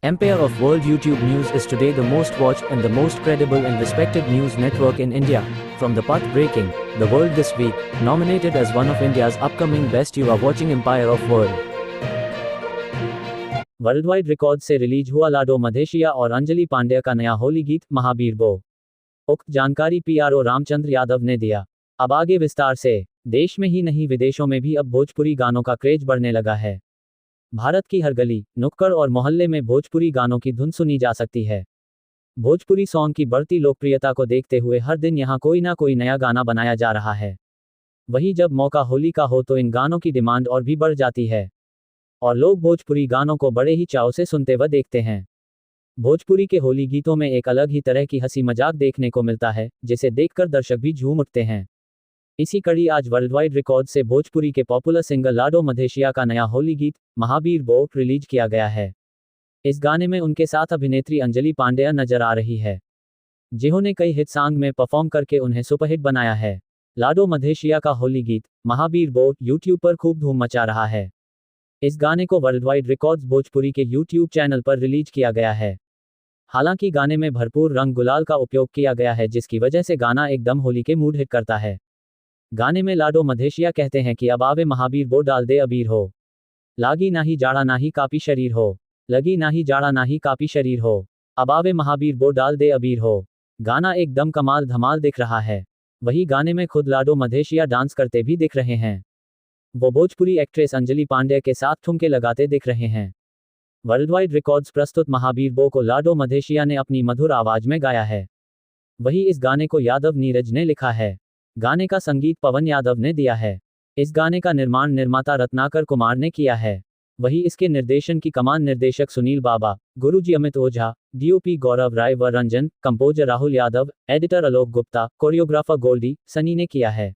Empire of World YouTube News is today the most watched and the most credible and respected news network in India. From the path-breaking, The World This Week, nominated as one of India's upcoming best, you are watching Empire of World. Worldwide record से release हुआ लाडो मधेशिया और अंजलि पांड्या का नया होली गीत महावीर बो। उक्त जानकारी PRO Ramchandra Yadav ने दिया। अब आगे विस्तार से। देश में ही नहीं विदेशों में भी अब भोजपुरी गानों का क्रेज बढ़ने लगा है। भारत की हर गली, नुक्कड़ और मोहल्ले में भोजपुरी गानों की धुन सुनी जा सकती है। भोजपुरी सॉन्ग की बढ़ती लोकप्रियता को देखते हुए हर दिन यहाँ कोई ना कोई नया गाना बनाया जा रहा है। वहीं जब मौका होली का हो तो इन गानों की डिमांड और भी बढ़ जाती है और लोग भोजपुरी गानों को बड़े ही चाव से सुनते व देखते हैं। भोजपुरी के होली गीतों में एक अलग ही तरह की हंसी मजाक देखने को मिलता है, जिसे देखकर दर्शक भी झूम उठते हैं। इसी कड़ी आज वर्ल्डवाइड रिकॉर्ड से भोजपुरी के पॉपुलर सिंगर लाडो मधेशिया का नया होली गीत महावीर बो रिलीज किया गया है। इस गाने में उनके साथ अभिनेत्री अंजलि पांड्या नजर आ रही है, जिन्होंने कई हिट सॉन्ग में परफॉर्म करके उन्हें सुपरहिट बनाया है। लाडो मधेशिया का होली गीत महावीर बो यूट्यूब पर खूब धूम मचा रहा है। इस गाने को वर्ल्डवाइड रिकॉर्ड्स भोजपुरी के यूट्यूब चैनल पर रिलीज किया गया है। हालांकि गाने में भरपूर रंग गुलाल का उपयोग किया गया है, जिसकी वजह से गाना एकदम होली के मूड हिट करता है। गाने में लाडो मधेशिया कहते हैं कि अब आवे महावीर बो डाल दे अबीर हो, लागी नाही जाड़ा नाही कापी शरीर हो, लगी नाही जाड़ा नाही कापी शरीर हो, अब आवे महावीर बो डाल दे अबीर हो। गाना एकदम कमाल धमाल दिख रहा है। वही गाने में खुद लाडो मधेशिया डांस करते भी दिख रहे हैं। वो भोजपुरी एक्ट्रेस अंजलि पांड्या के साथ ठुमके लगाते दिख रहे हैं। वर्ल्डवाइड रिकॉर्ड्स प्रस्तुत महावीर बो को लाडो मधेशिया ने अपनी मधुर आवाज में गाया है। वही इस गाने को यादव नीरज ने लिखा है। गाने का संगीत पवन यादव ने दिया है। इस गाने का निर्माण निर्माता रत्नाकर कुमार ने किया है। वही इसके निर्देशन की कमान निर्देशक सुनील बाबा, गुरुजी अमित ओझा, डीओपी गौरव राय व Ranjan, composer Rahul Yadav, editor Alok Gupta, choreographer Goldy Sunny ने किया है।